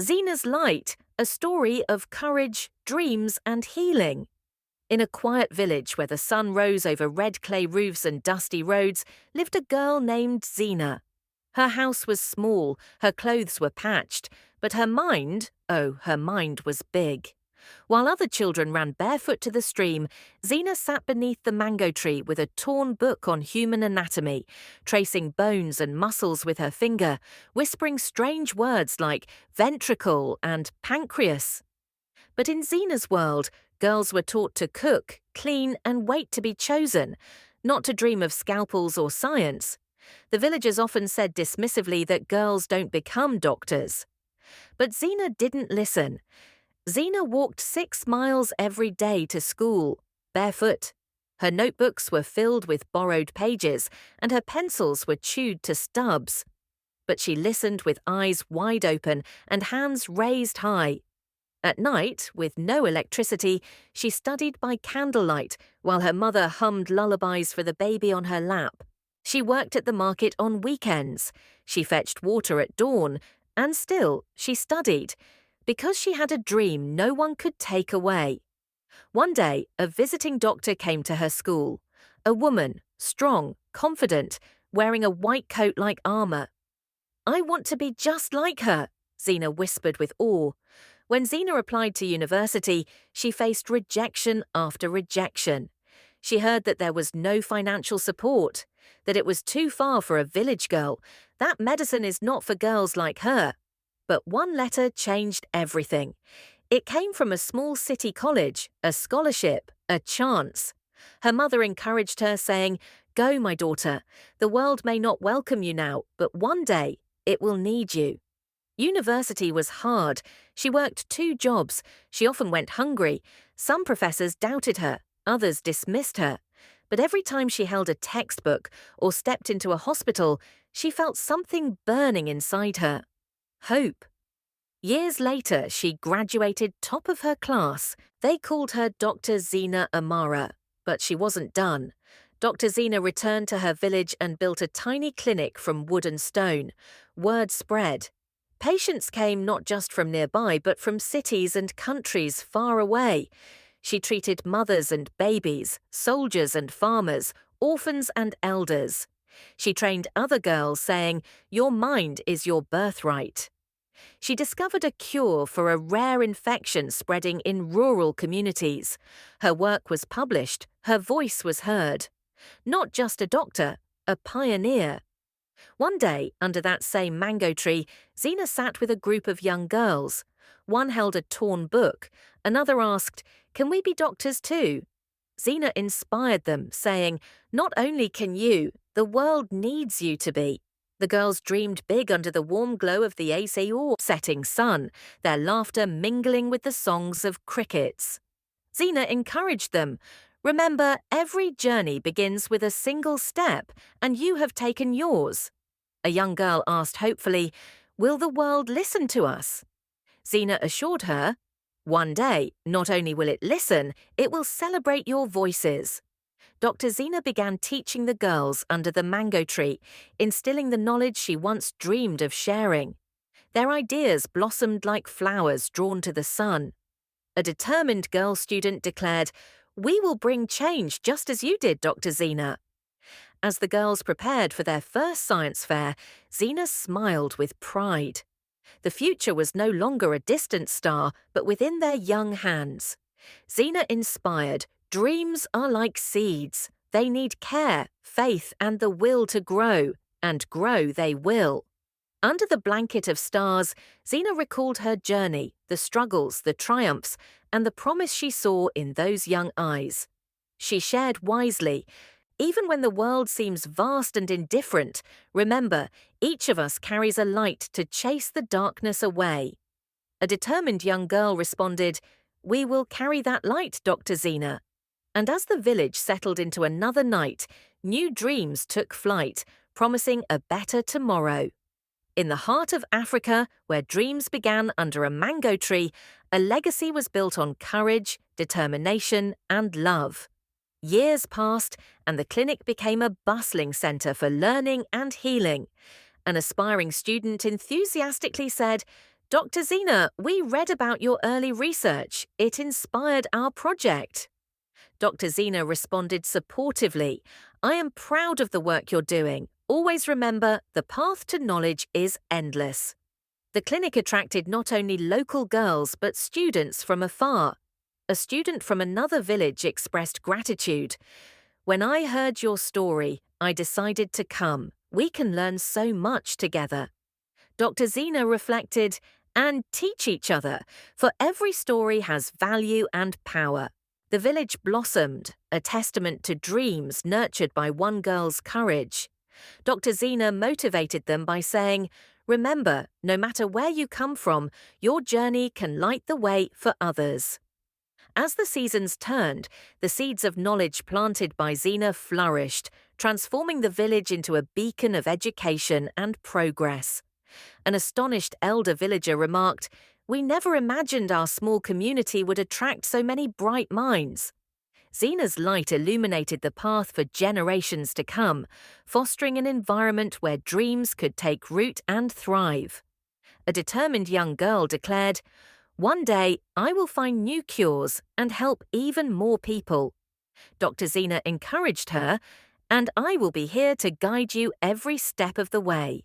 Zena's Light, a story of courage, dreams, and healing. In a quiet village where the sun rose over red clay roofs and dusty roads lived a girl named Zena. Her house was small, her clothes were patched, but her mind, oh, her mind was big. While other children ran barefoot to the stream, Zena sat beneath the mango tree with a torn book on human anatomy, tracing bones and muscles with her finger, whispering strange words like ventricle and pancreas. But in Zena's world, girls were taught to cook, clean, and wait to be chosen, not to dream of scalpels or science. The villagers often said dismissively that girls don't become doctors. But Zena didn't listen. Zena walked 6 miles every day to school, barefoot. Her notebooks were filled with borrowed pages, and her pencils were chewed to stubs. But she listened with eyes wide open and hands raised high. At night, with no electricity, she studied by candlelight while her mother hummed lullabies for the baby on her lap. She worked at the market on weekends. She fetched water at dawn, and still she studied, because she had a dream no one could take away. One day, a visiting doctor came to her school. A woman, strong, confident, wearing a white coat like armor. "I want to be just like her," Zena whispered with awe. When Zena applied to university, she faced rejection after rejection. She heard that there was no financial support, that it was too far for a village girl, that medicine is not for girls like her. But one letter changed everything. It came from a small city college, a scholarship, a chance. Her mother encouraged her, saying, "Go, my daughter. The world may not welcome you now, but one day it will need you." University was hard. She worked 2 jobs. She often went hungry. Some professors doubted her, others dismissed her. But every time she held a textbook or stepped into a hospital, she felt something burning inside her. Hope. Years later, she graduated top of her class. They called her Dr. Zena Amara, but she wasn't done. Dr. Zena returned to her village and built a tiny clinic from wood and stone. Word spread. Patients came not just from nearby, but from cities and countries far away. She treated mothers and babies, soldiers and farmers, orphans and elders. She trained other girls, saying, "Your mind is your birthright." She discovered a cure for a rare infection spreading in rural communities. Her work was published, her voice was heard. Not just a doctor, a pioneer. One day, under that same mango tree, Zena sat with a group of young girls. One held a torn book. Another asked, "Can we be doctors too?" Zena inspired them, saying, "Not only can you, the world needs you to be." The girls dreamed big under the warm glow of the AC or setting sun, their laughter mingling with the songs of crickets. Zena encouraged them. "Remember, every journey begins with a single step, and you have taken yours." A young girl asked hopefully, "Will the world listen to us?" Zena assured her, "One day, not only will it listen, it will celebrate your voices." Dr. Zena began teaching the girls under the mango tree, instilling the knowledge she once dreamed of sharing. Their ideas blossomed like flowers drawn to the sun. A determined girl student declared, "We will bring change just as you did, Dr. Zena." As the girls prepared for their first science fair, Zena smiled with pride. The future was no longer a distant star, but within their young hands. Zena inspired, "Dreams are like seeds. They need care, faith, and the will to grow, and grow they will." Under the blanket of stars, Zena recalled her journey, the struggles, the triumphs, and the promise she saw in those young eyes. She shared wisely, "Even when the world seems vast and indifferent, remember, each of us carries a light to chase the darkness away." A determined young girl responded, "We will carry that light, Dr. Zena." And as the village settled into another night, new dreams took flight, promising a better tomorrow. In the heart of Africa, where dreams began under a mango tree, a legacy was built on courage, determination, and love. Years passed, and the clinic became a bustling centre for learning and healing. An aspiring student enthusiastically said, Dr. Zina, we read about your early research. It inspired our project. Dr. Zina responded supportively. I am proud of the work you're doing. Always remember, the path to knowledge is endless. The clinic attracted not only local girls but students from afar. A student from another village expressed gratitude. When I heard your story, I decided to come. We can learn so much together. Dr. Zina reflected, and teach each other, for every story has value and power. The village blossomed, a testament to dreams nurtured by one girl's courage. Dr. Zina motivated them by saying, remember, no matter where you come from, your journey can light the way for others. As the seasons turned, the seeds of knowledge planted by Zina flourished, transforming the village into a beacon of education and progress. An astonished elder villager remarked, we never imagined our small community would attract so many bright minds. Zina's light illuminated the path for generations to come, fostering an environment where dreams could take root and thrive. A determined young girl declared, one day I will find new cures and help even more people. Dr. Zina encouraged her, and I will be here to guide you every step of the way.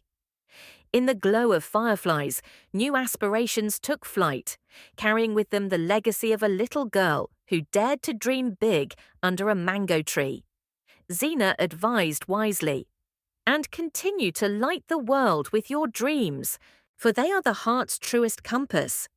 In the glow of fireflies, new aspirations took flight, carrying with them the legacy of a little girl who dared to dream big under a mango tree. Zina advised wisely, and continue to light the world with your dreams, for they are the heart's truest compass.